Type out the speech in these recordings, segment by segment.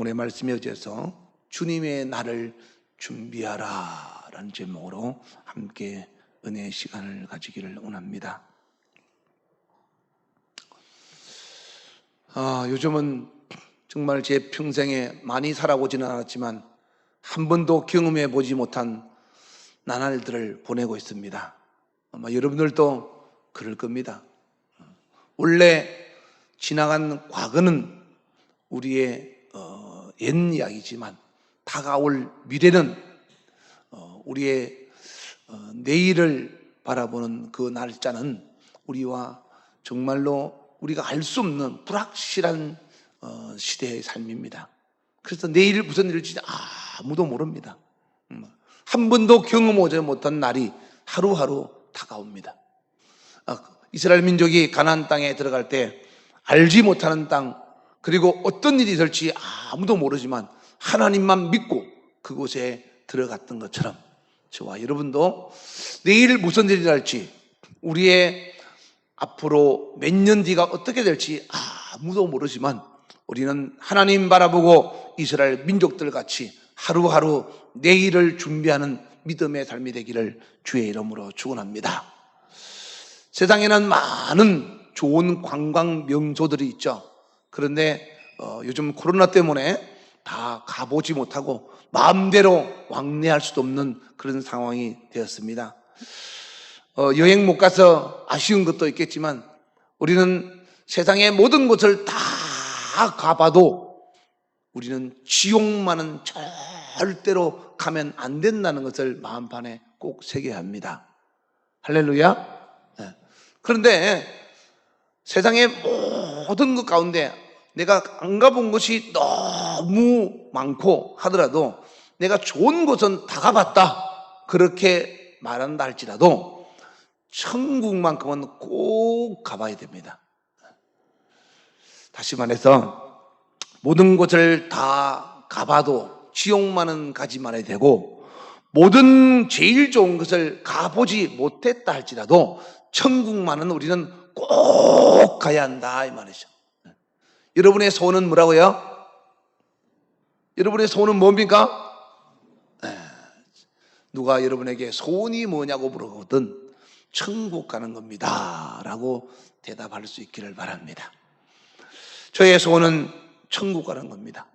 오늘 말씀에 의해서 주님의 날을 준비하라 라는 제목으로 함께 은혜의 시간을 가지기를 원합니다. 요즘은 정말 제 평생에 많이 살아보지는 않았지만 한 번도 경험해 보지 못한 나날들을 보내고 있습니다. 아마 여러분들도 그럴 겁니다. 원래 지나간 과거는 우리의 옛 이야기지만 다가올 미래는 우리의 내일을 바라보는 그 날짜는 우리와 정말로 우리가 알 수 없는 불확실한 시대의 삶입니다. 그래서 내일 무슨 일이 일지 아무도 모릅니다. 한 번도 경험하지 못한 날이 하루하루 다가옵니다. 이스라엘 민족이 가나안 땅에 들어갈 때 알지 못하는 땅, 그리고 어떤 일이 있을지 아무도 모르지만 하나님만 믿고 그곳에 들어갔던 것처럼 저와 여러분도 내일 무슨 일이 날지, 우리의 앞으로 몇 년 뒤가 어떻게 될지 아무도 모르지만 우리는 하나님 바라보고 이스라엘 민족들 같이 하루하루 내일을 준비하는 믿음의 삶이 되기를 주의 이름으로 축원합니다. 세상에는 많은 좋은 관광 명소들이 있죠. 그런데 요즘 코로나 때문에 다 가보지 못하고 마음대로 왕래할 수도 없는 그런 상황이 되었습니다. 여행 못 가서 아쉬운 것도 있겠지만 우리는 세상의 모든 곳을 다 가봐도 우리는 지옥만은 절대로 가면 안 된다는 것을 마음판에 꼭 새겨야 합니다. 할렐루야. 그런데 세상의 모든 것 가운데 내가 안 가본 것이 너무 많고 하더라도 내가 좋은 곳은 다 가봤다 그렇게 말한다 할지라도 천국만큼은 꼭 가봐야 됩니다. 다시 말해서 모든 곳을 다 가봐도 지옥만은 가지 말아야 되고, 모든 제일 좋은 것을 가보지 못했다 할지라도 천국만은 우리는 꼭 가야 한다 이 말이죠. 여러분의 소원은 뭐라고요? 여러분의 소원은 뭡니까? 누가 여러분에게 소원이 뭐냐고 물어보거든 천국 가는 겁니다 라고 대답할 수 있기를 바랍니다. 저의 소원은 천국 가는 겁니다.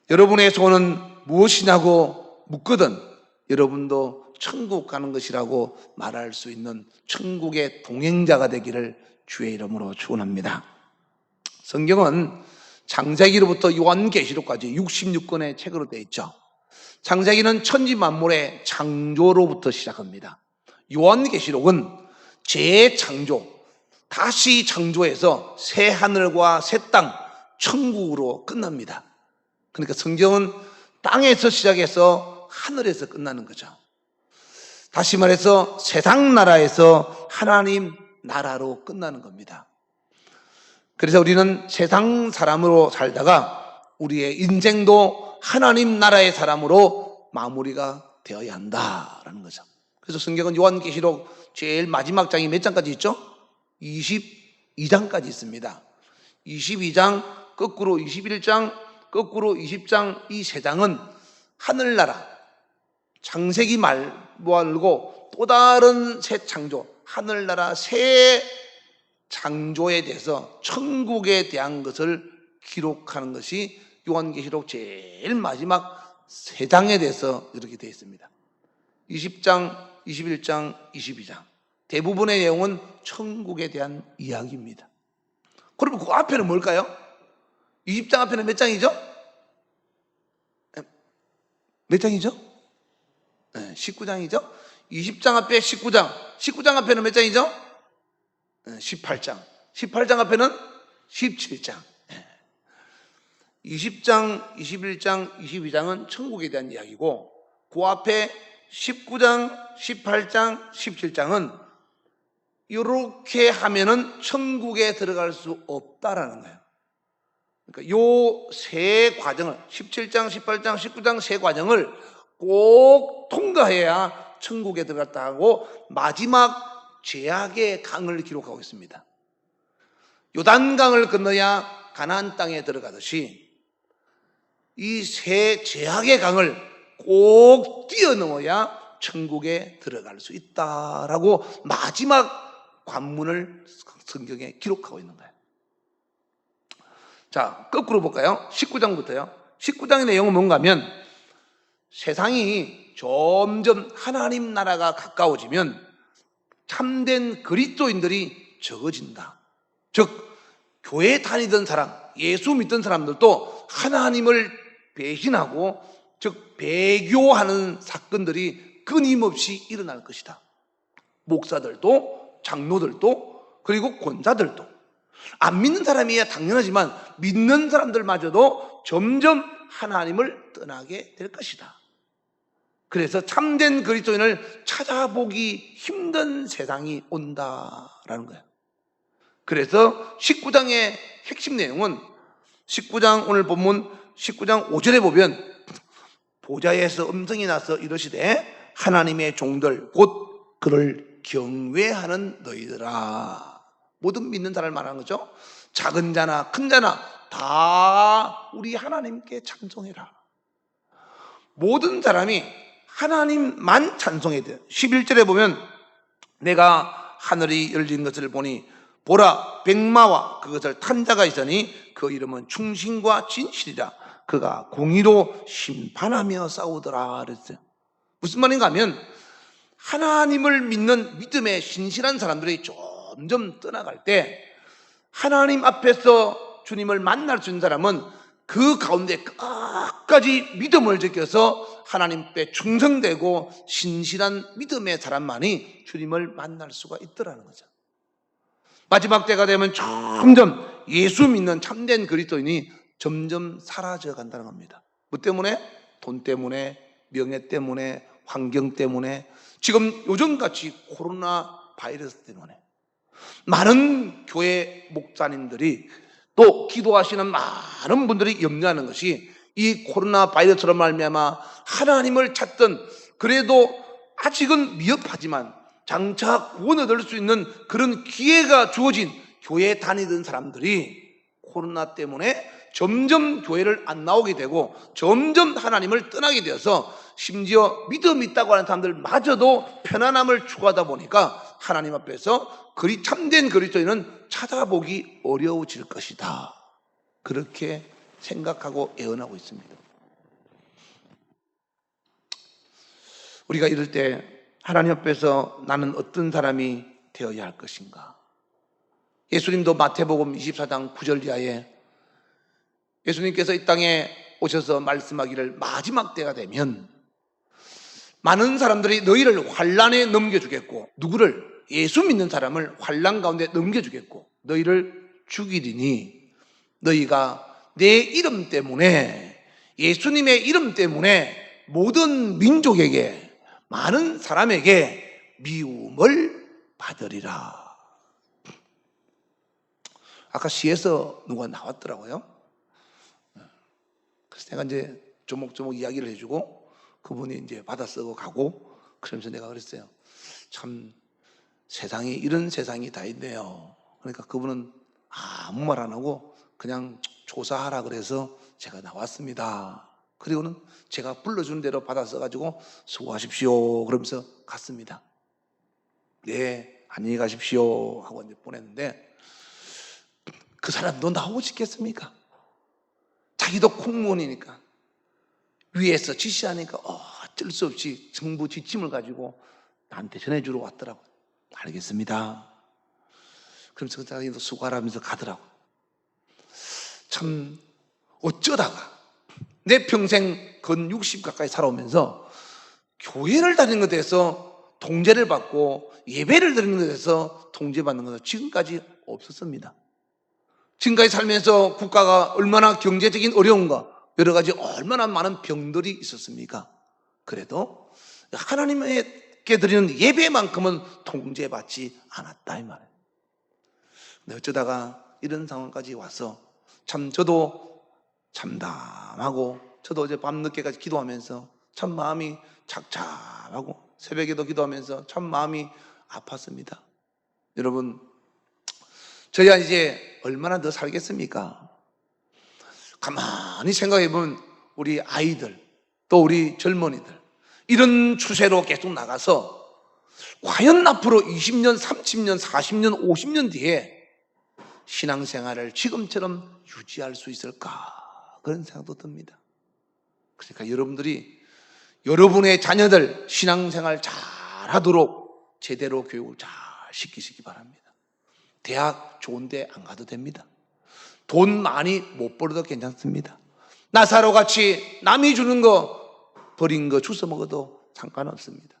여러분의 소원은 무엇이냐고 묻거든 여러분도 천국 가는 것이라고 말할 수 있는 천국의 동행자가 되기를 주의 이름으로 축원합니다. 성경은 창세기로부터 요한계시록까지 66권의 책으로 되어 있죠. 창세기는 천지 만물의 창조로부터 시작합니다. 요한계시록은 재창조, 다시 창조해서 새 하늘과 새 땅, 천국으로 끝납니다. 그러니까 성경은 땅에서 시작해서 하늘에서 끝나는 거죠. 다시 말해서 세상 나라에서 하나님 나라로 끝나는 겁니다. 그래서 우리는 세상 사람으로 살다가 우리의 인생도 하나님 나라의 사람으로 마무리가 되어야 한다라는 거죠. 그래서 성경은 요한계시록 제일 마지막 장이 몇 장까지 있죠? 22장까지 있습니다. 22장, 거꾸로 21장, 거꾸로 20장, 이 세 장은 하늘나라, 창세기 말고 또 다른 새 창조, 하늘나라 새 창조에 대해서 천국에 대한 것을 기록하는 것이 요한계시록 제일 마지막 세 장에 대해서 이렇게 되어 있습니다. 20장, 21장, 22장 대부분의 내용은 천국에 대한 이야기입니다. 그러면 그 앞에는 뭘까요? 20장 앞에는 몇 장이죠? 몇 장이죠? 19장이죠? 20장 앞에 19장, 19장 앞에는 몇 장이죠? 18장, 18장 앞에는 17장. 20장, 21장, 22장은 천국에 대한 이야기고 그 앞에 19장, 18장, 17장은 이렇게 하면은 천국에 들어갈 수 없다라는 거예요. 그러니까 요 세 과정을 17장, 18장, 19장 세 과정을 꼭 통과해야 천국에 들어갔다 하고 마지막 죄악의 강을 기록하고 있습니다. 요단강을 건너야 가나안 땅에 들어가듯이 이 세 제약의 강을 꼭 뛰어넘어야 천국에 들어갈 수 있다라고 마지막 관문을 성경에 기록하고 있는 거예요. 자, 거꾸로 볼까요? 19장부터요. 19장의 내용은 뭔가 하면 세상이 점점 하나님 나라가 가까워지면 참된 그리스도인들이 적어진다. 즉 교회 다니던 사람, 예수 믿던 사람들도 하나님을 배신하고 즉 배교하는 사건들이 끊임없이 일어날 것이다. 목사들도 장로들도 그리고 권사들도 안 믿는 사람이야 당연하지만 믿는 사람들마저도 점점 하나님을 떠나게 될 것이다. 그래서 참된 그리스도인을 찾아보기 힘든 세상이 온다라는 거예요. 그래서 19장의 핵심 내용은 19장 오늘 본문 19장 5절에 보면 보좌에서 음성이 나서 이르시되 하나님의 종들 곧 그를 경외하는 너희들아. 모든 믿는 자를 말하는 거죠. 작은 자나 큰 자나 다 우리 하나님께 찬송해라. 모든 사람이 하나님만 찬송해야 돼요. 11절에 보면 내가 하늘이 열린 것을 보니 보라 백마와 그것을 탄 자가 있으니 그 이름은 충신과 진실이라. 그가 공의로 심판하며 싸우더라 그랬어요. 무슨 말인가 하면 하나님을 믿는 믿음에 신실한 사람들이 점점 떠나갈 때 하나님 앞에서 주님을 만날 수 있는 사람은 그 가운데 끝까지 믿음을 지켜서 하나님 앞에 충성되고 신실한 믿음의 사람만이 주님을 만날 수가 있더라는 거죠. 마지막 때가 되면 점점 예수 믿는 참된 그리스도인이 점점 사라져 간다는 겁니다. 뭐 때문에? 돈 때문에, 명예 때문에, 환경 때문에, 지금 요즘같이 코로나 바이러스 때문에 많은 교회 목사님들이 또 기도하시는 많은 분들이 염려하는 것이 이 코로나 바이러스로 말미암아 하나님을 찾던 그래도 아직은 미흡하지만 장차 구원 얻을 수 있는 그런 기회가 주어진 교회에 다니던 사람들이 코로나 때문에 점점 교회를 안 나오게 되고 점점 하나님을 떠나게 되어서 심지어 믿음이 있다고 하는 사람들마저도 편안함을 추구하다 보니까 하나님 앞에서 참된 그리스도인은 찾아보기 어려워질 것이다. 그렇게 생각하고 예언하고 있습니다. 우리가 이럴 때 하나님 앞에서 나는 어떤 사람이 되어야 할 것인가? 예수님도 마태복음 24장 9절 이하에 예수님께서 이 땅에 오셔서 말씀하기를 마지막 때가 되면 많은 사람들이 너희를 환난에 넘겨주겠고 누구를? 예수 믿는 사람을 환난 가운데 넘겨주겠고 너희를 죽이리니 너희가 내 이름 때문에 예수님의 이름 때문에 모든 민족에게 많은 사람에게 미움을 받으리라. 아까 시에서 누가 나왔더라고요. 그래서 내가 이제 조목조목 이야기를 해주고 그분이 이제 받아 쓰고 가고 그러면서 내가 그랬어요. 참 세상에 이런 세상이 다 있네요. 그러니까 그분은 아무 말 안 하고 그냥 조사하라 그래서 제가 나왔습니다. 그리고는 제가 불러준 대로 받아 써가지고 수고하십시오 그러면서 갔습니다. 네, 안녕히 가십시오 하고 이제 보냈는데 그 사람도 나오고 싶겠습니까? 자기도 공무원이니까 위에서 지시하니까 어쩔 수 없이 정부 지침을 가지고 나한테 전해주러 왔더라고요. 알겠습니다. 그러면서 그 사람이 수고하라면서 가더라고요. 참 어쩌다가 내 평생 근 60 가까이 살아오면서 교회를 다니는 것에 대해서 통제를 받고 예배를 드리는 것에 대해서 통제받는 것은 지금까지 없었습니다. 지금까지 살면서 국가가 얼마나 경제적인 어려움과 여러 가지 얼마나 많은 병들이 있었습니까? 그래도 하나님께 드리는 예배만큼은 통제받지 않았다 이 말이에요. 근데 어쩌다가 이런 상황까지 와서 참 저도 참담하고 저도 어제 밤늦게까지 기도하면서 참 마음이 착잡하고 새벽에도 기도하면서 참 마음이 아팠습니다. 여러분 저희가 이제 얼마나 더 살겠습니까? 가만히 생각해 보면 우리 아이들, 또 우리 젊은이들, 이런 추세로 계속 나가서 과연 앞으로 20년, 30년, 40년, 50년 뒤에 신앙생활을 지금처럼 유지할 수 있을까? 그런 생각도 듭니다. 그러니까 여러분들이 여러분의 자녀들 신앙생활 잘 하도록 제대로 교육을 잘 시키시기 바랍니다. 대학 좋은 데 안 가도 됩니다. 돈 많이 못 벌어도 괜찮습니다. 나사로 같이 남이 주는 거 버린 거 주워 먹어도 상관없습니다.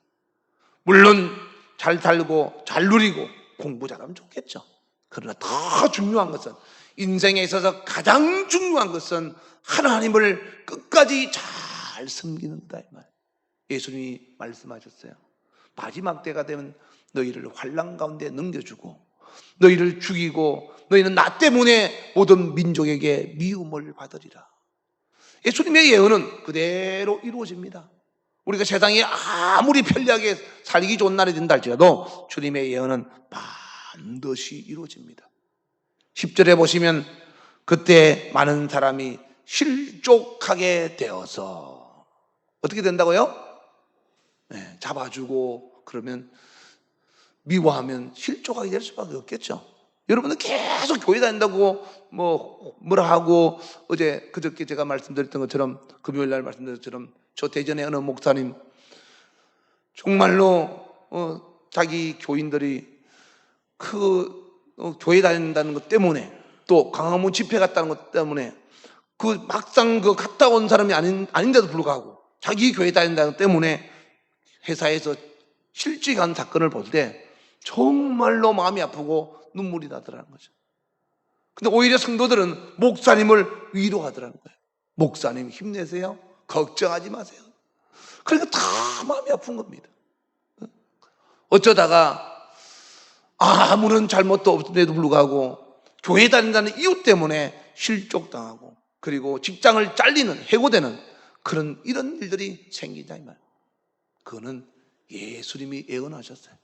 물론 잘 살고 잘 누리고 공부 잘하면 좋겠죠. 그러나 더 중요한 것은, 인생에 있어서 가장 중요한 것은 하나님을 끝까지 잘 섬기는 거다 이 말. 예수님이 말씀하셨어요. 마지막 때가 되면 너희를 환난 가운데 넘겨주고 너희를 죽이고 너희는 나 때문에 모든 민족에게 미움을 받으리라. 예수님의 예언은 그대로 이루어집니다. 우리가 세상에 아무리 편리하게 살기 좋은 날이 된다 할지라도 주님의 예언은 반드시 이루어집니다. 10절에 보시면 그때 많은 사람이 실족하게 되어서 어떻게 된다고요? 네, 잡아주고 그러면 미워하면 실족하게 될 수밖에 없겠죠. 여러분은 계속 교회 다닌다고 뭐라 하고, 그저께 제가 말씀드렸던 것처럼, 금요일 날 말씀드렸던 것처럼, 저 대전의 어느 목사님 정말로 자기 교인들이 교회 다닌다는 것 때문에, 또 광화문 집회 갔다는 것 때문에, 막상 갔다 온 사람이 아닌데도 불구하고 자기 교회 다닌다는 것 때문에 회사에서 실직한 사건을 볼 때 정말로 마음이 아프고 눈물이 나더라는 거죠. 근데 오히려 성도들은 목사님을 위로하더라는 거예요. 목사님 힘내세요. 걱정하지 마세요. 그러니까 다 마음이 아픈 겁니다. 어쩌다가 아무런 잘못도 없음에도 불구하고 교회 다닌다는 이유 때문에 실족당하고, 그리고 직장을 잘리는, 해고되는 이런 일들이 생기자 이 말. 그거는 예수님이 예언하셨어요.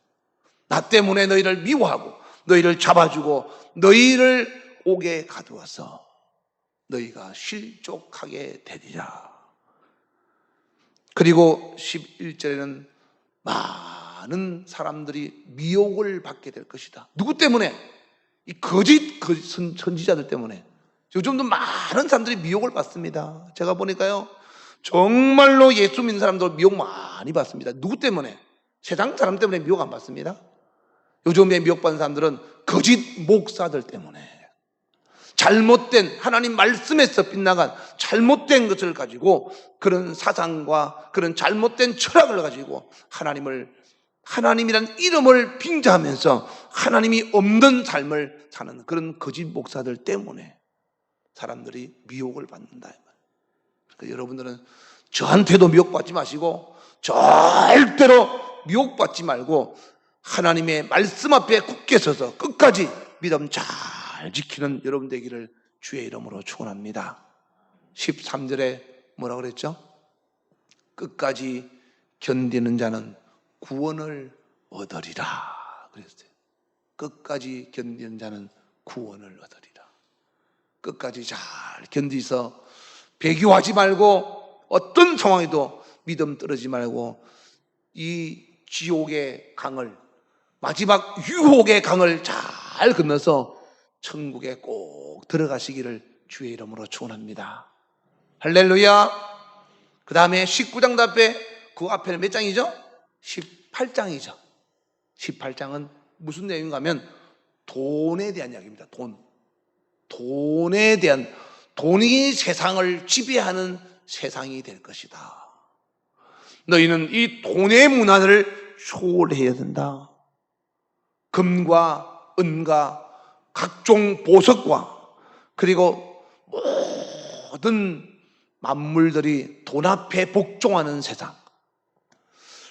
나 때문에 너희를 미워하고 너희를 잡아주고 너희를 옥에 가두어서 너희가 실족하게 되리라. 그리고 11절에는 많은 사람들이 미혹을 받게 될 것이다. 누구 때문에? 이 거짓 선지자들 때문에. 요즘도 많은 사람들이 미혹을 받습니다. 제가 보니까요, 정말로 예수 믿는 사람들 미혹 많이 받습니다. 누구 때문에? 세상 사람 때문에 미혹 안 받습니다. 요즘에 미혹받는 사람들은 거짓 목사들 때문에, 잘못된 하나님 말씀에서 빗나간 잘못된 것을 가지고, 그런 사상과 그런 잘못된 철학을 가지고 하나님이란 이름을 빙자하면서 하나님이 없는 삶을 사는 그런 거짓 목사들 때문에 사람들이 미혹을 받는다. 그러니까 여러분들은 저한테도 미혹받지 마시고 절대로 미혹받지 말고 하나님의 말씀 앞에 굳게 서서 끝까지 믿음 잘 지키는 여러분 되기를 주의 이름으로 축원합니다. 13절에 뭐라고 그랬죠? 끝까지 견디는 자는 구원을 얻으리라 그랬어요. 끝까지 견디는 자는 구원을 얻으리라. 끝까지 잘 견디서 배교하지 말고, 어떤 상황에도 믿음 떨어지지 말고, 이 지옥의 강을, 마지막 유혹의 강을 잘 건너서 천국에 꼭 들어가시기를 주의 이름으로 축원합니다. 할렐루야. 그 다음에 19장 앞에, 그 앞에는 몇 장이죠? 18장이죠. 18장은 무슨 내용인가 하면 돈에 대한 이야기입니다. 돈에 대한, 돈이 세상을 지배하는 세상이 될 것이다. 너희는 이 돈의 문화를 초월해야 된다. 금과 은과 각종 보석과 그리고 모든 만물들이 돈 앞에 복종하는 세상.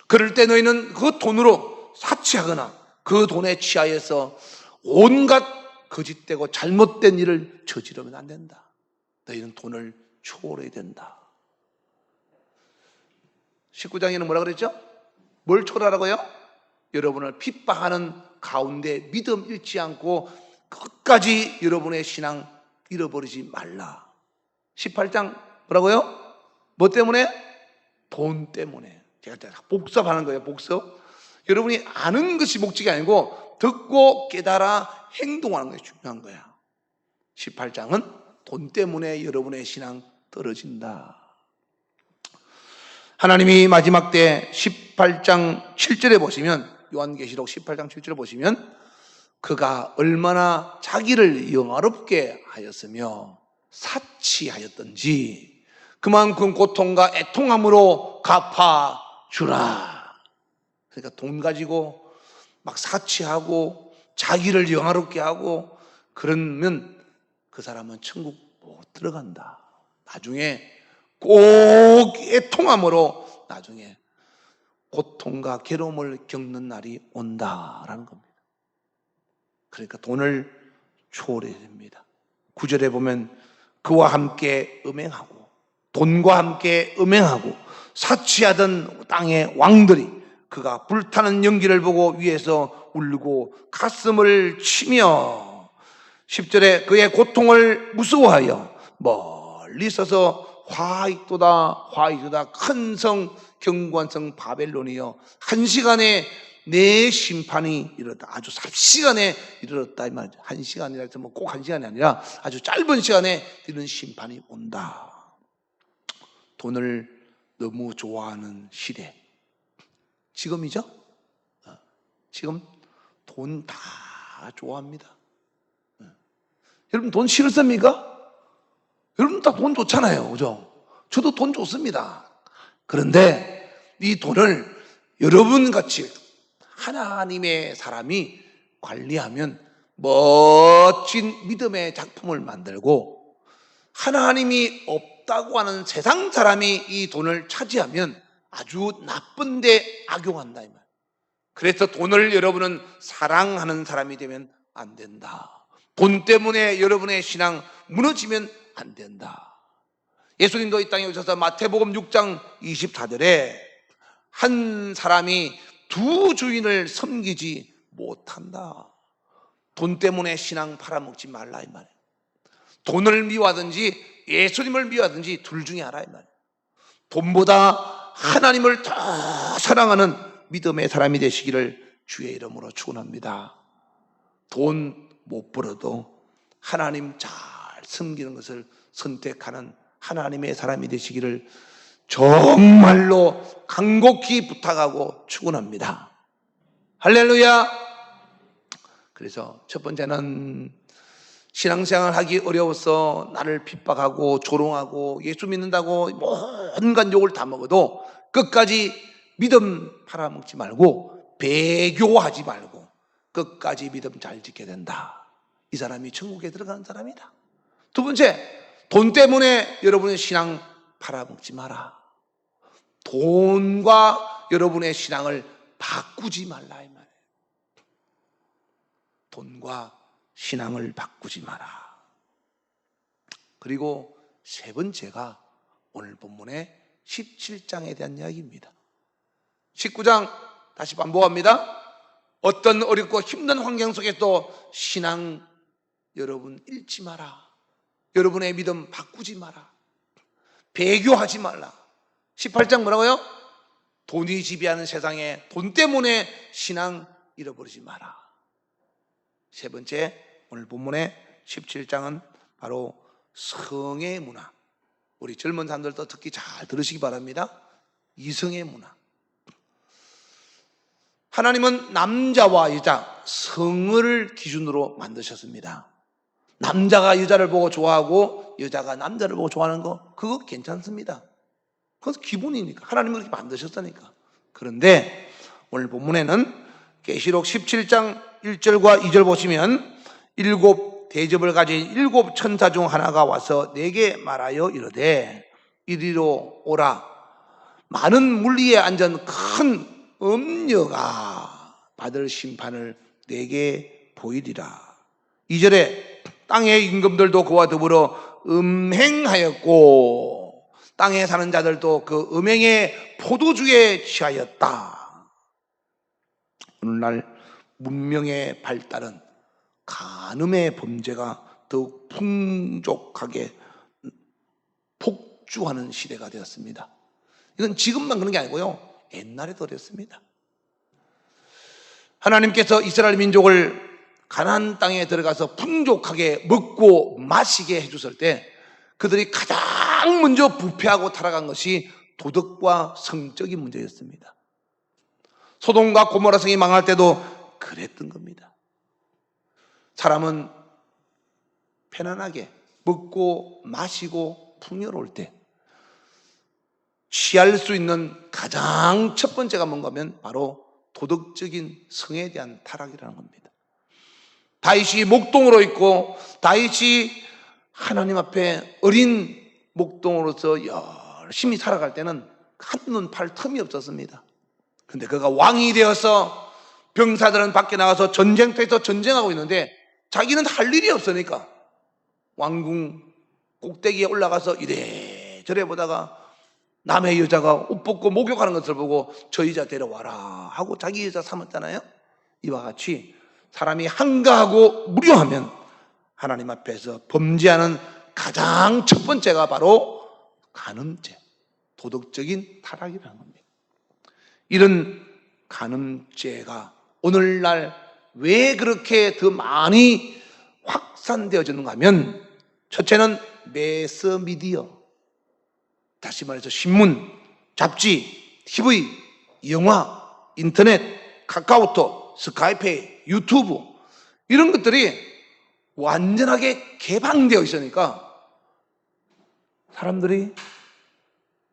그럴 때 너희는 그 돈으로 사치하거나 그 돈에 취하여서 온갖 거짓되고 잘못된 일을 저지르면 안 된다. 너희는 돈을 초월해야 된다. 19장에는 뭐라 그랬죠? 뭘 초월하라고요? 여러분을 핍박하는 가운데 믿음 잃지 않고 끝까지 여러분의 신앙 잃어버리지 말라. 18장 뭐라고요? 뭐 때문에? 돈 때문에. 제가 복습하는 거예요. 복습. 여러분이 아는 것이 목적이 아니고 듣고 깨달아 행동하는 것이 중요한 거야. 18장은 돈 때문에 여러분의 신앙 떨어진다. 하나님이 마지막 때 18장 7절에 보시면, 요한계시록 18장 7절에 보시면 그가 얼마나 자기를 영화롭게 하였으며 사치하였던지 그만큼 고통과 애통함으로 갚아주라. 그러니까 돈 가지고 막 사치하고 자기를 영화롭게 하고 그러면 그 사람은 천국 못 들어간다. 나중에 꼭 애통함으로 나중에 고통과 괴로움을 겪는 날이 온다라는 겁니다. 그러니까 돈을 초월해야 됩니다. 9절에 보면 그와 함께 음행하고 돈과 함께 음행하고 사치하던 땅의 왕들이 그가 불타는 연기를 보고 위에서 울고 가슴을 치며 10절에 그의 고통을 무서워하여 멀리 서서 화이도다 큰 성 경관성 바벨론이여 한 시간에 내 심판이 이르렀다. 아주 삽시간에 이르렀다 이 말이죠. 한 시간이라 해서 꼭 한 시간이 아니라 아주 짧은 시간에 이런 심판이 온다. 돈을 너무 좋아하는 시대. 지금이죠? 지금 돈 다 좋아합니다. 여러분 돈 싫습니까? 여러분 다 돈 좋잖아요. 그죠? 저도 돈 좋습니다. 그런데 이 돈을 여러분같이 하나님의 사람이 관리하면 멋진 믿음의 작품을 만들고, 하나님이 없다고 하는 세상 사람이 이 돈을 차지하면 아주 나쁜 데 악용한다 이 말. 그래서 돈을 여러분은 사랑하는 사람이 되면 안 된다. 돈 때문에 여러분의 신앙 무너지면 안 된다. 예수님도 이 땅에 오셔서 마태복음 6장 24절에 한 사람이 두 주인을 섬기지 못한다. 돈 때문에 신앙 팔아먹지 말라 이 말이에요. 돈을 미워하든지 예수님을 미워하든지 둘 중에 하나 이 말이에요. 돈보다 하나님을 더 사랑하는 믿음의 사람이 되시기를 주의 이름으로 축원합니다. 돈 못 벌어도 하나님 잘 섬기는 것을 선택하는 하나님의 사람이 되시기를 정말로 간곡히 부탁하고 축원합니다. 할렐루야. 그래서 첫 번째는 신앙생활 하기 어려워서 나를 핍박하고 조롱하고 예수 믿는다고 온갖 욕을 다 먹어도 끝까지 믿음 팔아먹지 말고 배교하지 말고 끝까지 믿음 잘 지켜야 된다. 이 사람이 천국에 들어가는 사람이다. 두 번째, 돈 때문에 여러분의 신앙 팔아먹지 마라. 돈과 여러분의 신앙을 바꾸지 말라 이 말이에요. 돈과 신앙을 바꾸지 마라. 그리고 세 번째가 오늘 본문의 17장에 대한 이야기입니다. 19장 다시 반복합니다. 어떤 어렵고 힘든 환경 속에도 신앙 여러분 잃지 마라. 여러분의 믿음 바꾸지 마라. 배교하지 말라. 18장 뭐라고요? 돈이 지배하는 세상에 돈 때문에 신앙 잃어버리지 마라. 세 번째, 오늘 본문의 17장은 바로 성의 문화. 우리 젊은 사람들도 특히 잘 들으시기 바랍니다. 이성의 문화. 하나님은 남자와 여자, 성을 기준으로 만드셨습니다. 남자가 여자를 보고 좋아하고 여자가 남자를 보고 좋아하는 거 그거 괜찮습니다. 그것은 기본이니까. 하나님은 그렇게 만드셨으니까. 그런데 오늘 본문에는 계시록 17장 1절과 2절 보시면 일곱 대접을 가진 일곱 천사 중 하나가 와서 내게 말하여 이르되 이리로 오라. 많은 물리에 앉은 큰 음녀가 받을 심판을 내게 보이리라. 2절에 땅의 임금들도 그와 더불어 음행하였고 땅에 사는 자들도 그 음행의 포도주에 취하였다. 오늘날 문명의 발달은 간음의 범죄가 더욱 풍족하게 폭주하는 시대가 되었습니다. 이건 지금만 그런 게 아니고요, 옛날에도 그랬습니다. 하나님께서 이스라엘 민족을 가나안 땅에 들어가서 풍족하게 먹고 마시게 해줬을 때 그들이 가장 먼저 부패하고 타락한 것이 도덕과 성적인 문제였습니다. 소돔과 고모라 성이 망할 때도 그랬던 겁니다. 사람은 편안하게 먹고 마시고 풍요로울 때 취할 수 있는 가장 첫 번째가 뭔가 하면 바로 도덕적인 성에 대한 타락이라는 겁니다. 다윗이 목동으로 있고 다윗이 하나님 앞에 어린 목동으로서 열심히 살아갈 때는 한눈 팔 틈이 없었습니다. 근데 그가 왕이 되어서 병사들은 밖에 나가서 전쟁터에서 전쟁하고 있는데 자기는 할 일이 없으니까 왕궁 꼭대기에 올라가서 이래저래 보다가 남의 여자가 옷 벗고 목욕하는 것을 보고 저 여자 데려와라 하고 자기 여자 삼았잖아요. 이와 같이 사람이 한가하고 무료하면 하나님 앞에서 범죄하는 가장 첫 번째가 바로 간음죄, 도덕적인 타락이라는 겁니다. 이런 간음죄가 오늘날 왜 그렇게 더 많이 확산되어지는가 하면 첫째는 매스미디어, 다시 말해서 신문, 잡지, TV, 영화, 인터넷, 카카오톡, 스카이페이, 유튜브 이런 것들이 완전하게 개방되어 있으니까 사람들이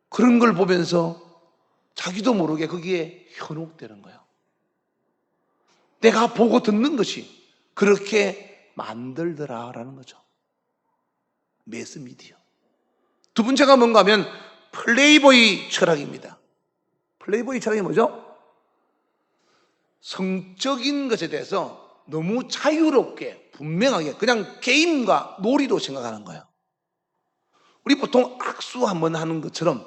그런 걸 보면서 자기도 모르게 거기에 현혹되는 거예요. 내가 보고 듣는 것이 그렇게 만들더라라는 거죠. 매스미디어. 두 번째가 뭔가 하면 플레이보이 철학입니다. 플레이보이 철학이 뭐죠? 성적인 것에 대해서 너무 자유롭게 분명하게 그냥 게임과 놀이로 생각하는 거예요. 우리 보통 악수 한번 하는 것처럼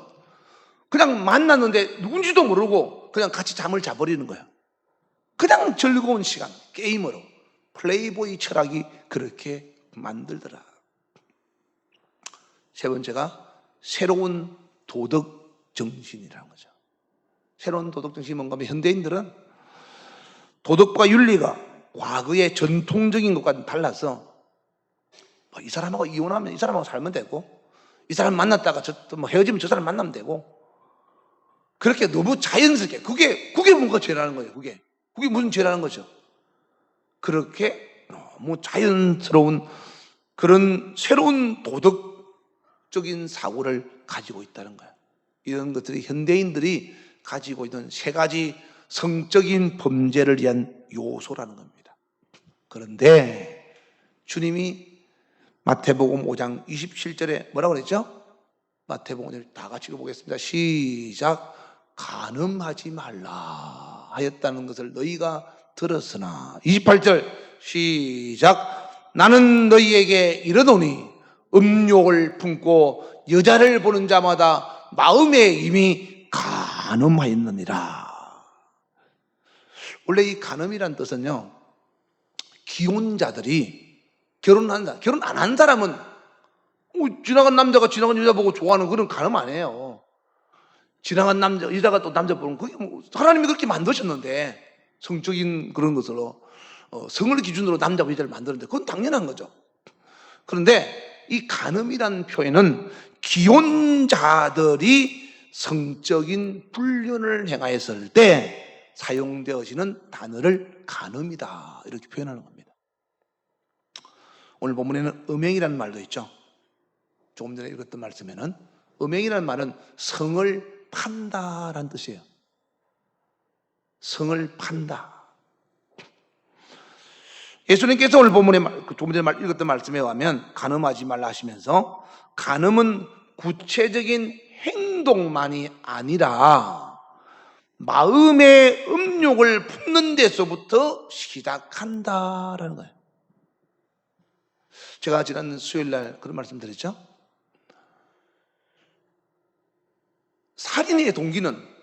그냥 만났는데 누군지도 모르고 그냥 같이 잠을 자버리는 거예요. 그냥 즐거운 시간, 게임으로. 플레이보이 철학이 그렇게 만들더라. 세 번째가 새로운 도덕 정신이라는 거죠. 새로운 도덕 정신이 뭔가 하면 현대인들은 도덕과 윤리가 과거의 전통적인 것과는 달라서 이 사람하고 이혼하면 이 사람하고 살면 되고 이 사람 만났다가 헤어지면 저 사람 만나면 되고 그렇게 너무 자연스럽게 그게 뭔가 죄라는 거예요. 그게 무슨 죄라는 거죠. 그렇게 너무 자연스러운 그런 새로운 도덕적인 사고를 가지고 있다는 거예요. 이런 것들이 현대인들이 가지고 있는 세 가지 성적인 범죄를 위한 요소라는 겁니다. 그런데 주님이 마태복음 5장 27절에 뭐라고 그랬죠? 마태복음 5절 다 같이 읽어보겠습니다. 시작. 간음하지 말라 하였다는 것을 너희가 들었으나 28절 시작. 나는 너희에게 이르노니 음욕을 품고 여자를 보는 자마다 마음에 이미 간음하였느니라. 원래 이 간음이란 뜻은요, 기혼자들이 결혼 안 한 사람은 지나간 남자가 지나간 여자 보고 좋아하는 그런 간음 아니에요. 지나간 여자가 또 남자 보는 그게 하나님이 그렇게 만드셨는데 성적인 그런 것으로 성을 기준으로 남자와 여자를 만드는데 그건 당연한 거죠. 그런데 이 간음이라는 표현은 기혼자들이 성적인 불륜을 행하였을 때 사용되어지는 단어를 간음이다 이렇게 표현하는 겁니다. 오늘 본문에는 음행이라는 말도 있죠. 조금 전에 읽었던 말씀에는 음행이라는 말은 성을 판다라는 뜻이에요. 성을 판다. 예수님께서 오늘 본문에 조금 전에 읽었던 말씀에 의하면 간음하지 말라 하시면서 간음은 구체적인 행동만이 아니라 마음의 음욕을 품는 데서부터 시작한다라는 거예요. 제가 지난 수요일 날 그런 말씀 드렸죠. 살인의 동기는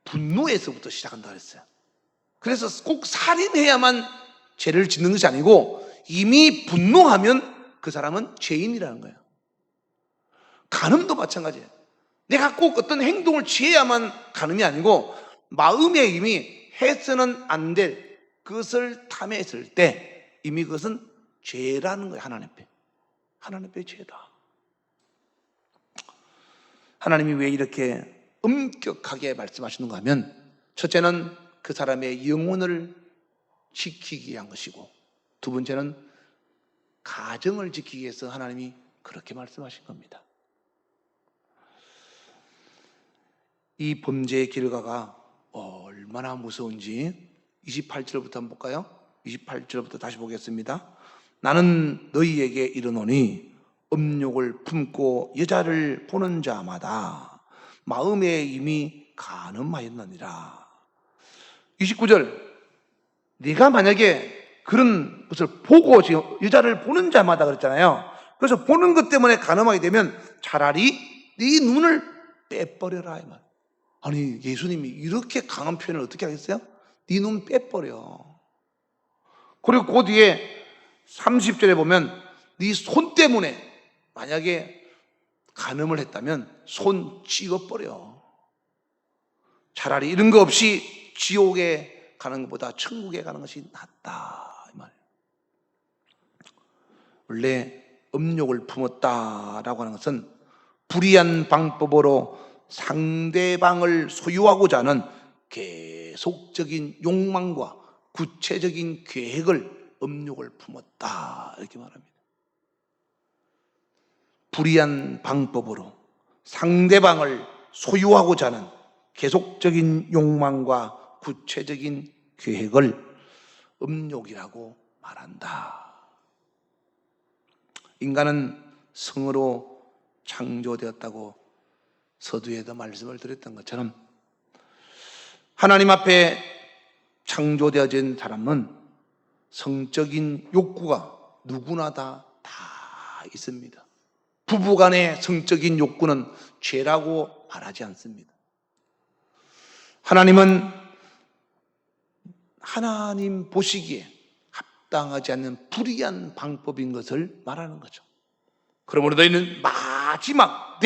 분노에서부터 시작한다 그랬어요. 그래서 꼭 살인해야만 죄를 짓는 것이 아니고 이미 분노하면 그 사람은 죄인이라는 거예요. 간음도 마찬가지예요. 내가 꼭 어떤 행동을 취해야만 간음이 아니고 마음의 이미 해서는 안 될 그것을 탐했을 때 이미 그것은 죄라는 거예요. 하나님 앞에. 하나님 앞에 죄다. 하나님이 왜 이렇게 엄격하게 말씀하시는가 하면 첫째는 그 사람의 영혼을 지키기 위한 것이고 두 번째는 가정을 지키기 위해서 하나님이 그렇게 말씀하신 겁니다. 이 범죄의 결과가 얼마나 무서운지 28절부터 한번 볼까요? 28절부터 다시 보겠습니다. 나는 너희에게 이르노니 음욕을 품고 여자를 보는 자마다 마음에 이미 간음하였느니라. 29절 네가 만약에 그런 것을 보고 지금 여자를 보는 자마다 그랬잖아요. 그래서 보는 것 때문에 간음하게 되면 차라리 네 눈을 빼버려라 이 말. 아니 예수님이 이렇게 강한 표현을 어떻게 하겠어요? 네 눈 빼버려. 그리고 그 뒤에 30절에 보면 네 손 때문에 만약에 간음을 했다면 손 찍어버려. 차라리 이런 거 없이 지옥에 가는 것보다 천국에 가는 것이 낫다 이 말이에요. 원래 음욕을 품었다라고 하는 것은 불의한 방법으로 상대방을 소유하고자 하는 계속적인 욕망과 구체적인 계획을 음욕을 품었다 이렇게 말합니다. 불의한 방법으로 상대방을 소유하고자 하는 계속적인 욕망과 구체적인 계획을 음욕이라고 말한다. 인간은 성으로 창조되었다고 서두에도 말씀을 드렸던 것처럼 하나님 앞에 창조되어진 사람은 성적인 욕구가 누구나 다 있습니다. 부부간의 성적인 욕구는 죄라고 말하지 않습니다. 하나님은 하나님 보시기에 합당하지 않는 불의한 방법인 것을 말하는 거죠. 그러므로 너희는 마지막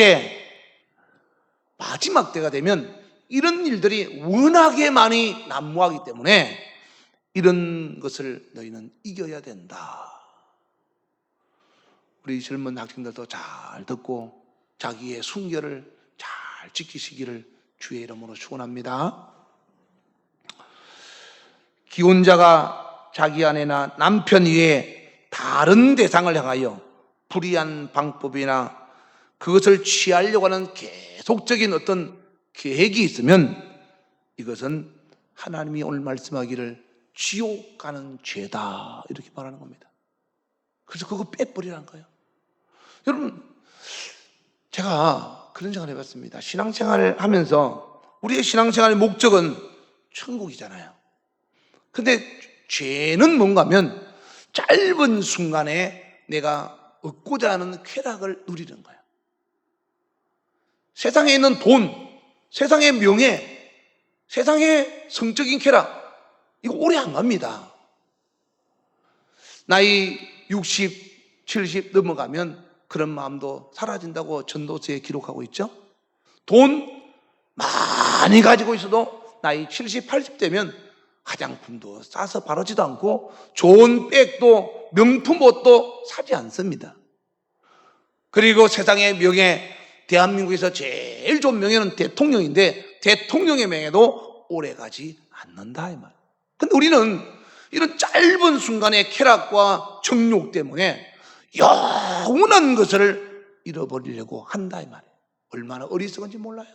때가 되면 이런 일들이 워낙에 많이 난무하기 때문에 이런 것을 너희는 이겨야 된다. 우리 젊은 학생들도 잘 듣고 자기의 순결을 잘 지키시기를 주의 이름으로 축원합니다. 기혼자가 자기 아내나 남편 외에 다른 대상을 향하여 불의한 방법이나 그것을 취하려고 하는 계속적인 어떤 계획이 있으면 이것은 하나님이 오늘 말씀하기를 지옥 가는 죄다 이렇게 말하는 겁니다. 그래서 그거 빼버리라는 거예요. 여러분 제가 그런 생각을 해봤습니다. 신앙생활을 하면서 우리의 신앙생활의 목적은 천국이잖아요. 근데 죄는 뭔가 하면 짧은 순간에 내가 얻고자 하는 쾌락을 누리는 거예요. 세상에 있는 돈, 세상의 명예, 세상의 성적인 쾌락 이거 오래 안 갑니다. 나이 60, 70 넘어가면 그런 마음도 사라진다고 전도서에 기록하고 있죠. 돈 많이 가지고 있어도 나이 70, 80 되면 화장품도 싸서 바르지도 않고 좋은 백도 명품 옷도 사지 않습니다. 그리고 세상의 명예, 대한민국에서 제일 좋은 명예는 대통령인데 대통령의 명예도 오래가지 않는다 이 말. 근데 우리는 이런 짧은 순간의 쾌락과 정욕 때문에 영원한 것을 잃어버리려고 한다 이 말이에요. 얼마나 어리석은지 몰라요.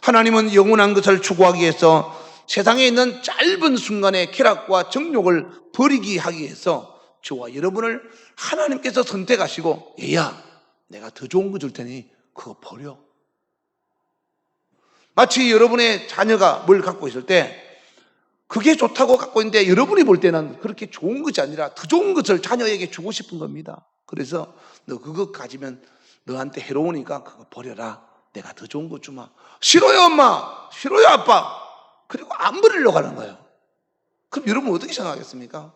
하나님은 영원한 것을 추구하기 위해서 세상에 있는 짧은 순간의 쾌락과 정욕을 버리기 하기 위해서 저와 여러분을 하나님께서 선택하시고 얘야 내가 더 좋은 거 줄 테니 그거 버려. 마치 여러분의 자녀가 뭘 갖고 있을 때 그게 좋다고 갖고 있는데 여러분이 볼 때는 그렇게 좋은 것이 아니라 더 좋은 것을 자녀에게 주고 싶은 겁니다. 그래서 너 그거 가지면 너한테 해로우니까 그거 버려라. 내가 더 좋은 거 주마. 싫어요 엄마. 싫어요 아빠. 그리고 안 버리려고 하는 거예요. 그럼 여러분 어떻게 생각하겠습니까?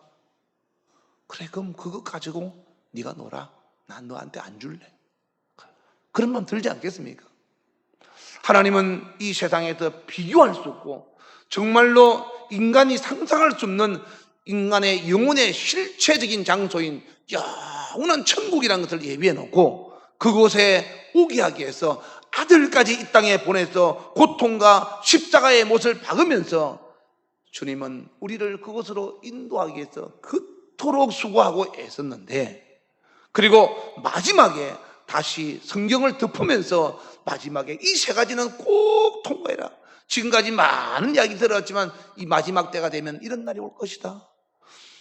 그래 그럼 그거 가지고 네가 놀아. 난 너한테 안 줄래. 그런 마음 들지 않겠습니까? 하나님은 이 세상에서 비교할 수 없고 정말로 인간이 상상할 수 없는 인간의 영혼의 실체적인 장소인 영원한 천국이라는 것을 예비해 놓고 그곳에 오게 하기 위해서 아들까지 이 땅에 보내서 고통과 십자가의 못을 박으면서 주님은 우리를 그곳으로 인도하기 위해서 그토록 수고하고 애썼는데, 그리고 마지막에 다시 성경을 덮으면서 마지막에 이 세 가지는 꼭 통과해라. 지금까지 많은 이야기 들었지만 이 마지막 때가 되면 이런 날이 올 것이다.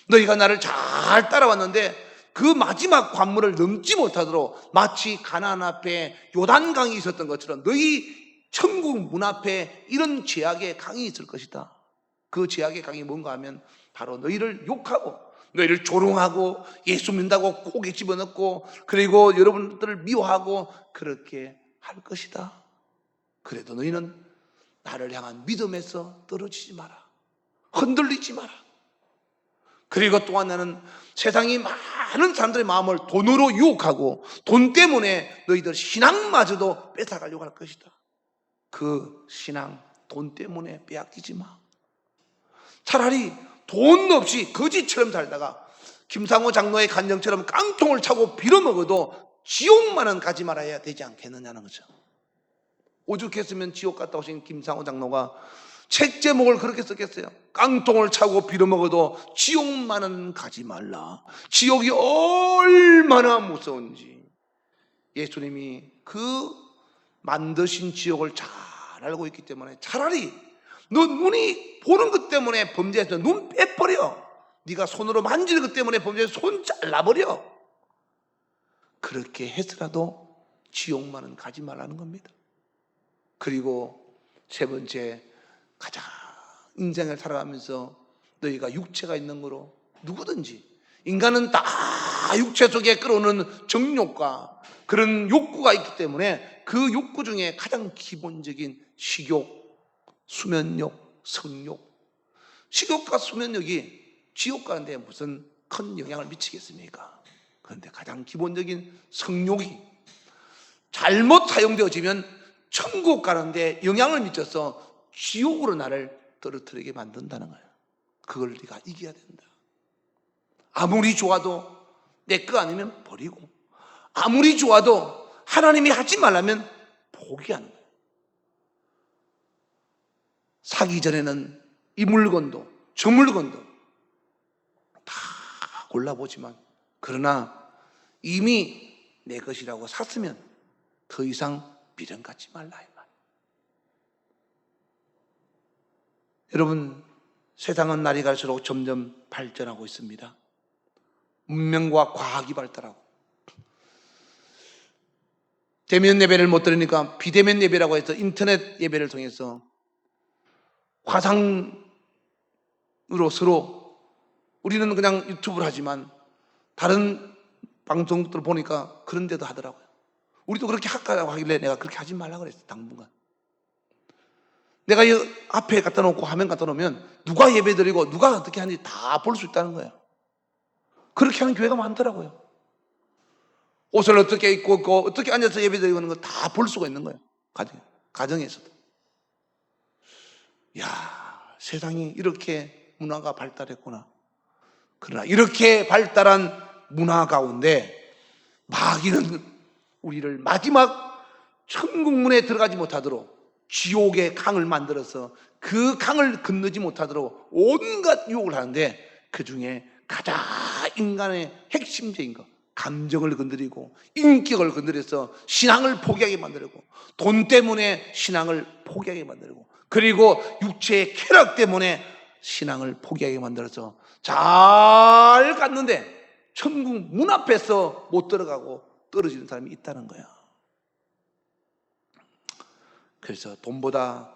너희가 나를 잘 따라왔는데 그 마지막 관문을 넘지 못하도록 마치 가나안 앞에 요단강이 있었던 것처럼 너희 천국 문 앞에 이런 죄악의 강이 있을 것이다. 그 죄악의 강이 뭔가 하면 바로 너희를 욕하고 너희를 조롱하고 예수 믿는다고 고개 집어넣고 그리고 여러분들을 미워하고 그렇게 할 것이다. 그래도 너희는 나를 향한 믿음에서 떨어지지 마라. 흔들리지 마라. 그리고 또 하나는 세상이 많은 사람들의 마음을 돈으로 유혹하고 돈 때문에 너희들 신앙마저도 뺏어가려고 할 것이다. 그 신앙 돈 때문에 빼앗기지 마. 차라리 돈 없이 거지처럼 살다가 김상호 장로의 간증처럼 깡통을 차고 빌어먹어도 지옥만은 가지 말아야 되지 않겠느냐는 거죠. 오죽했으면 지옥 갔다 오신 김상호 장로가 책 제목을 그렇게 썼겠어요. 깡통을 차고 빌어먹어도 지옥만은 가지 말라. 지옥이 얼마나 무서운지 예수님이 그 만드신 지옥을 잘 알고 있기 때문에 차라리 너 눈이 보는 것 때문에 범죄해서 눈 빼버려. 네가 손으로 만지는 것 때문에 범죄해서 손 잘라버려. 그렇게 해서라도 지옥만은 가지 말라는 겁니다. 그리고 세 번째, 가장 인생을 살아가면서 너희가 육체가 있는 거로 누구든지 인간은 다 육체 속에 끌어오는 정욕과 그런 욕구가 있기 때문에 그 욕구 중에 가장 기본적인 식욕, 수면욕, 성욕, 식욕과 수면욕이 지옥 가는데 무슨 큰 영향을 미치겠습니까? 그런데 가장 기본적인 성욕이 잘못 사용되어지면 천국 가는데 영향을 미쳐서 지옥으로 나를 떨어뜨리게 만든다는 거예요. 그걸 네가 이겨야 된다. 아무리 좋아도 내 거 아니면 버리고, 아무리 좋아도 하나님이 하지 말라면 포기하는 거예요. 사기 전에는 이 물건도 저 물건도 다 골라보지만 그러나 이미 내 것이라고 샀으면 더 이상 미련 갖지 말라 이 말. 여러분, 세상은 날이 갈수록 점점 발전하고 있습니다. 문명과 과학이 발달하고 대면 예배를 못 들으니까 비대면 예배라고 해서 인터넷 예배를 통해서 화상으로 서로 우리는 그냥 유튜브를 하지만 다른 방송들 보니까 그런 데도 하더라고요. 우리도 그렇게 할까라고 하길래 내가 그렇게 하지 말라고 그랬어. 당분간 내가 이 앞에 갖다 놓고 화면 갖다 놓으면 누가 예배 드리고 누가 어떻게 하는지 다 볼 수 있다는 거예요. 그렇게 하는 교회가 많더라고요. 옷을 어떻게 입고 있고 어떻게 앉아서 예배 드리고 있는 거 다 볼 수가 있는 거예요. 가정에서도. 야, 세상이 이렇게 문화가 발달했구나. 그러나 이렇게 발달한 문화 가운데 마귀는 우리를 마지막 천국문에 들어가지 못하도록 지옥의 강을 만들어서 그 강을 건너지 못하도록 온갖 유혹을 하는데 그 중에 가장 인간의 핵심적인 것, 감정을 건드리고 인격을 건드려서 신앙을 포기하게 만들고 돈 때문에 신앙을 포기하게 만들고 그리고 육체의 쾌락 때문에 신앙을 포기하게 만들어서 잘 갔는데 천국 문 앞에서 못 들어가고 떨어지는 사람이 있다는 거야. 그래서 돈보다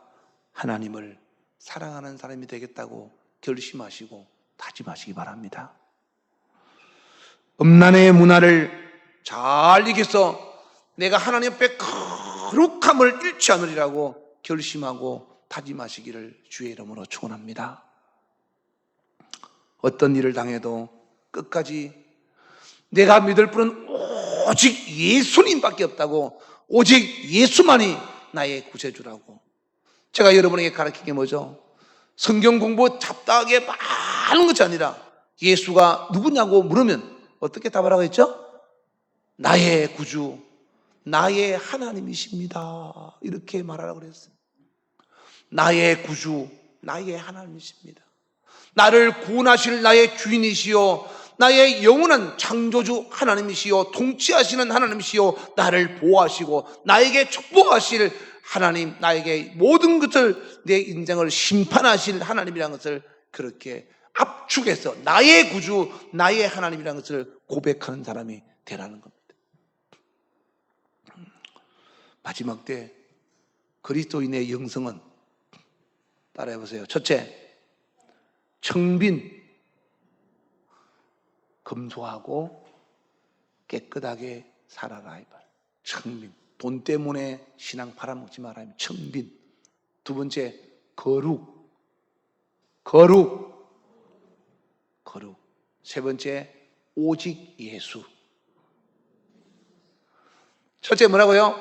하나님을 사랑하는 사람이 되겠다고 결심하시고 다짐하시기 바랍니다. 음란의 문화를 잘 이겨서 내가 하나님 앞에 거룩함을 잃지 않으리라고 결심하고 다짐하시기를 주의 이름으로 축원합니다. 어떤 일을 당해도 끝까지 내가 믿을 분은 오직 예수님밖에 없다고 오직 예수만이 나의 구세주라고. 제가 여러분에게 가르친 게 뭐죠? 성경 공부 잡다하게 많은 것이 아니라 예수가 누구냐고 물으면 어떻게 답하라고 했죠? 나의 구주, 나의 하나님이십니다. 이렇게 말하라고 그랬어요. 나의 구주, 나의 하나님이십니다. 나를 구원하실 나의 주인이시요, 나의 영원한 창조주 하나님이시요, 통치하시는 하나님이시요, 나를 보호하시고 나에게 축복하실 하나님, 나에게 모든 것을, 내 인생을 심판하실 하나님이라는 것을 그렇게 압축해서 나의 구주, 나의 하나님이라는 것을 고백하는 사람이 되라는 겁니다. 마지막 때 그리스도인의 영성은 따라해보세요. 첫째, 청빈, 검소하고 깨끗하게 살아라. 청빈. 돈 때문에 신앙 팔아먹지 마라. 청빈. 두 번째, 거룩. 세 번째, 오직 예수. 첫째 뭐라고요?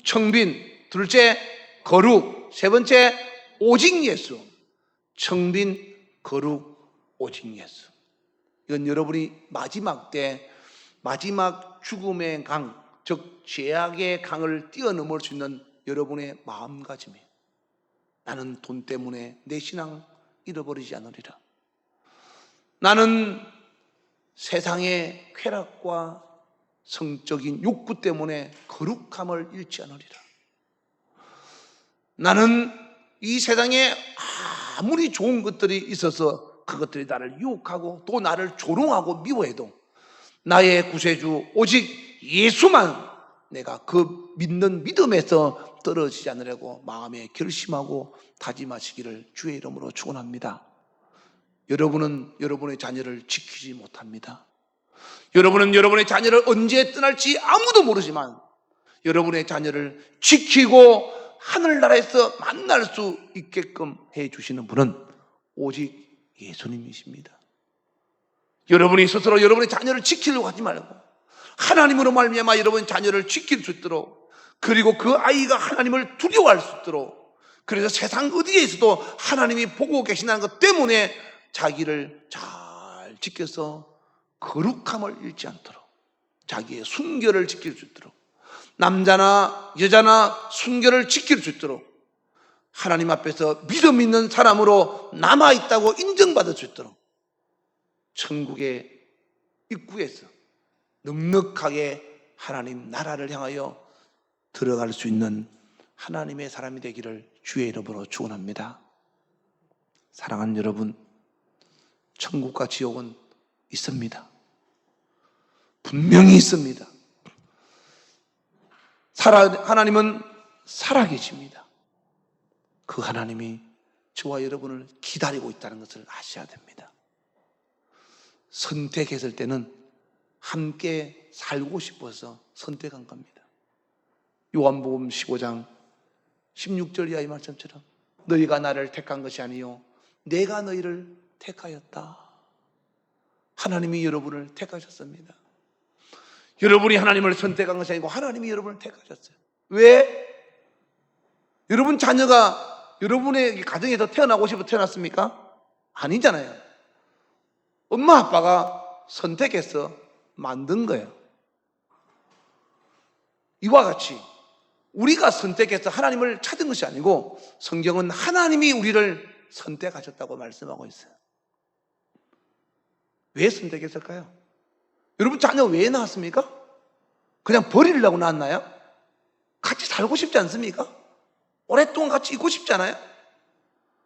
청빈. 둘째, 거룩. 세 번째, 오직 예수. 청빈, 거룩, 오직 예수. 이건 여러분이 마지막 때, 마지막 죽음의 강, 즉 죄악의 강을 뛰어넘을 수 있는 여러분의 마음가짐이에요. 나는 돈 때문에 내 신앙 잃어버리지 않으리라. 나는 세상의 쾌락과 성적인 욕구 때문에 거룩함을 잃지 않으리라. 나는 이 세상에 아무리 좋은 것들이 있어서 그것들이 나를 유혹하고 또 나를 조롱하고 미워해도 나의 구세주 오직 예수만 내가 그 믿는 믿음에서 떨어지지 않으려고 마음에 결심하고 다짐하시기를 주의 이름으로 축원합니다. 여러분은 여러분의 자녀를 지키지 못합니다. 여러분은 여러분의 자녀를 언제 떠날지 아무도 모르지만 여러분의 자녀를 지키고 하늘나라에서 만날 수 있게끔 해주시는 분은 오직 예수님이십니다. 여러분이 스스로 여러분의 자녀를 지키려고 하지 말고 하나님으로 말미암아 여러분의 자녀를 지킬 수 있도록, 그리고 그 아이가 하나님을 두려워할 수 있도록, 그래서 세상 어디에 있어도 하나님이 보고 계신다는 것 때문에 자기를 잘 지켜서 거룩함을 잃지 않도록, 자기의 순결을 지킬 수 있도록, 남자나 여자나 순결을 지킬 수 있도록, 하나님 앞에서 믿음 있는 사람으로 남아있다고 인정받을 수 있도록 천국의 입구에서 넉넉하게 하나님 나라를 향하여 들어갈 수 있는 하나님의 사람이 되기를 주의 이름으로 축원합니다. 사랑하는 여러분, 천국과 지옥은 있습니다. 분명히 있습니다. 하나님은 살아계십니다. 그 하나님이 저와 여러분을 기다리고 있다는 것을 아셔야 됩니다. 선택했을 때는 함께 살고 싶어서 선택한 겁니다. 요한복음 15장 16절 이하의 말씀처럼 너희가 나를 택한 것이 아니요 내가 너희를 택하였다. 하나님이 여러분을 택하셨습니다. 여러분이 하나님을 선택한 것이 아니고 하나님이 여러분을 택하셨어요. 왜? 여러분 자녀가 여러분의 가정에서 태어나고 싶어 태어났습니까? 아니잖아요. 엄마 아빠가 선택해서 만든 거예요. 이와 같이 우리가 선택해서 하나님을 찾은 것이 아니고 성경은 하나님이 우리를 선택하셨다고 말씀하고 있어요. 왜 선택했을까요? 여러분 자녀 왜 낳았습니까? 그냥 버리려고 낳았나요? 같이 살고 싶지 않습니까? 오랫동안 같이 있고 싶지 않아요?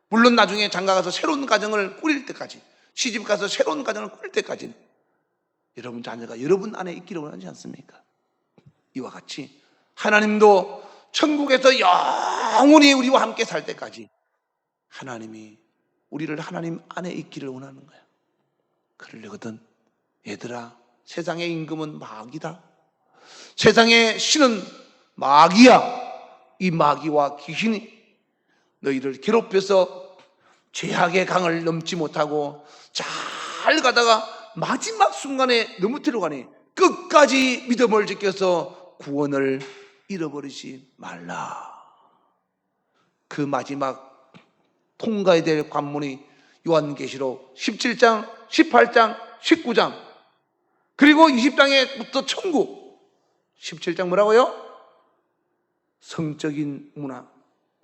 물론 나중에 장가가서 새로운 가정을 꾸릴 때까지, 시집가서 새로운 가정을 꾸릴 때까지 여러분 자녀가 여러분 안에 있기를 원하지 않습니까? 이와 같이 하나님도 천국에서 영원히 우리와 함께 살 때까지 하나님이 우리를 하나님 안에 있기를 원하는 거야. 그러려거든 얘들아, 세상의 임금은 마귀다. 세상의 신은 마귀야. 이 마귀와 귀신이 너희를 괴롭혀서 죄악의 강을 넘지 못하고 잘 가다가 마지막 순간에 넘어뜨려 가니 끝까지 믿음을 지켜서 구원을 잃어버리지 말라. 그 마지막 통과해야 될 관문이 요한계시록 17장, 18장, 19장 그리고 20장에부터 천국. 17장 뭐라고요? 성적인 문화,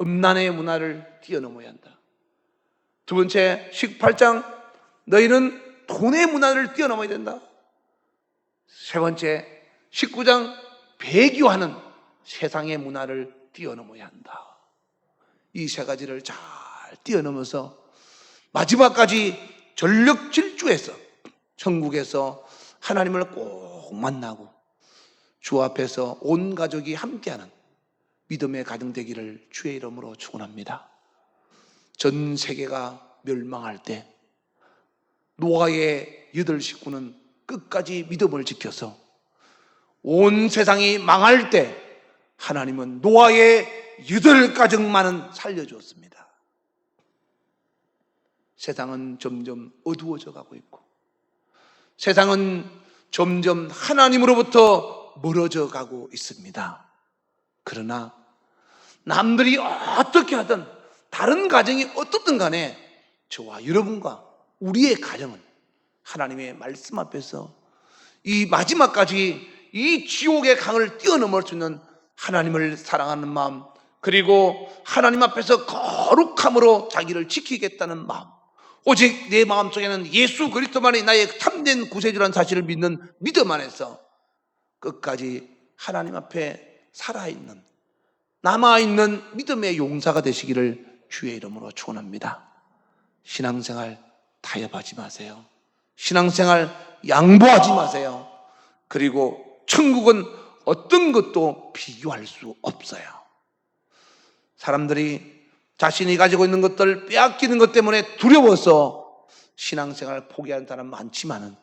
음란의 문화를 뛰어넘어야 한다. 두 번째 18장 너희는 돈의 문화를 뛰어넘어야 된다. 세 번째 19장 배교하는 세상의 문화를 뛰어넘어야 한다. 이 세 가지를 잘 뛰어넘어서 마지막까지 전력 질주해서 천국에서 하나님을 꼭 만나고 주 앞에서 온 가족이 함께하는 믿음의 가정 되기를 주의 이름으로 축원합니다. 전 세계가 멸망할 때 노아의 8식구는 끝까지 믿음을 지켜서 온 세상이 망할 때 하나님은 노아의 8가정만은 살려주었습니다. 세상은 점점 어두워져 가고 있고 세상은 점점 하나님으로부터 멀어져 가고 있습니다. 그러나 남들이 어떻게 하든 다른 가정이 어떻든 간에 저와 여러분과 우리의 가정은 하나님의 말씀 앞에서 이 마지막까지 이 지옥의 강을 뛰어넘을 수 있는 하나님을 사랑하는 마음, 그리고 하나님 앞에서 거룩함으로 자기를 지키겠다는 마음, 오직 내 마음속에는 예수 그리스도만이 나의 참된 구세주라는 사실을 믿는 믿음 안에서 끝까지 하나님 앞에 살아있는, 남아있는 믿음의 용사가 되시기를 주의 이름으로 축원합니다. 신앙생활 타협하지 마세요. 신앙생활 양보하지 마세요. 그리고 천국은 어떤 것도 비교할 수 없어요. 사람들이 자신이 가지고 있는 것들 빼앗기는 것 때문에 두려워서 신앙생활을 포기하는 사람 많지만은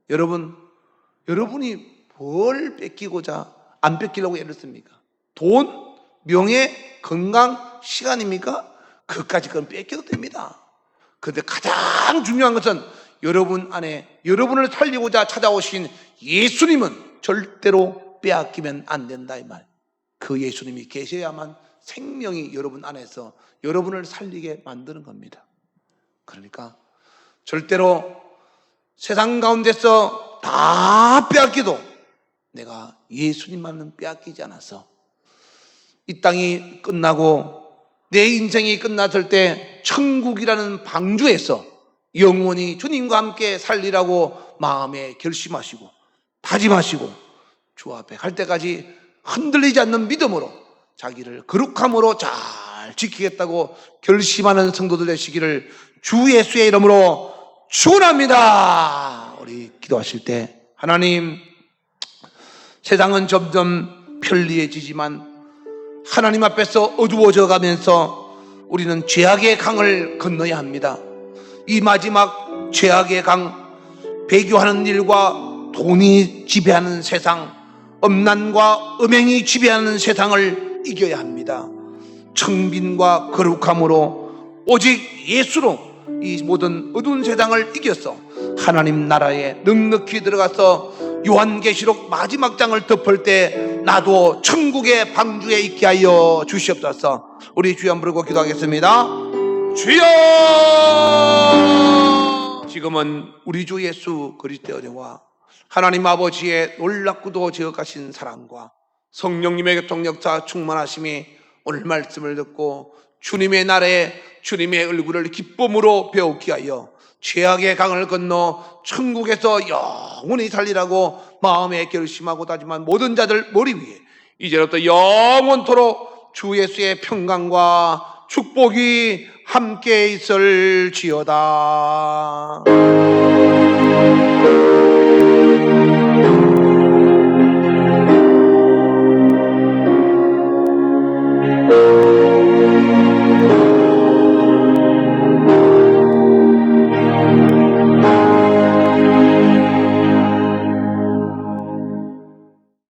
여러분이 뭘 뺏기고자 안 뺏기려고 애를 씁니까? 돈, 명예, 건강, 시간입니까? 그것까지 그건 뺏겨도 됩니다. 그런데 가장 중요한 것은 여러분 안에 여러분을 살리고자 찾아오신 예수님은 절대로 빼앗기면 안 된다 이 말. 그 예수님이 계셔야만 생명이 여러분 안에서 여러분을 살리게 만드는 겁니다. 그러니까 절대로 세상 가운데서 다 빼앗기도 내가 예수님만은 빼앗기지 않아서 이 땅이 끝나고 내 인생이 끝났을 때 천국이라는 방주에서 영원히 주님과 함께 살리라고 마음에 결심하시고 다짐하시고 주 앞에 갈 때까지 흔들리지 않는 믿음으로 자기를 거룩함으로 잘 지키겠다고 결심하는 성도들 되시기를 주 예수의 이름으로 축원합니다. 우리 기도하실 때 하나님, 세상은 점점 편리해지지만 하나님 앞에서 어두워져 가면서 우리는 죄악의 강을 건너야 합니다. 이 마지막 죄악의 강, 배교하는 일과 돈이 지배하는 세상, 음란과 음행이 지배하는 세상을 이겨야 합니다. 청빈과 거룩함으로 오직 예수로 이 모든 어두운 세상을 이겨서 하나님 나라에 넉넉히 들어가서 요한계시록 마지막 장을 덮을 때 나도 천국의 방주에 있게 하여 주시옵소서. 우리 주여 부르고 기도하겠습니다. 주여! 지금은 우리 주 예수 그리스도의 은혜와 하나님 아버지의 놀랍고도 지극하신 사랑과 성령님의 교통역사 충만하심이 오늘 말씀을 듣고 주님의 날에 주님의 얼굴을 기쁨으로 배우게 하여 죄악의 강을 건너 천국에서 영원히 살리라고 마음에 결심하고 다짐한 모든 자들 머리 위에 이제부터 영원토록 주 예수의 평강과 축복이 함께 있을지어다.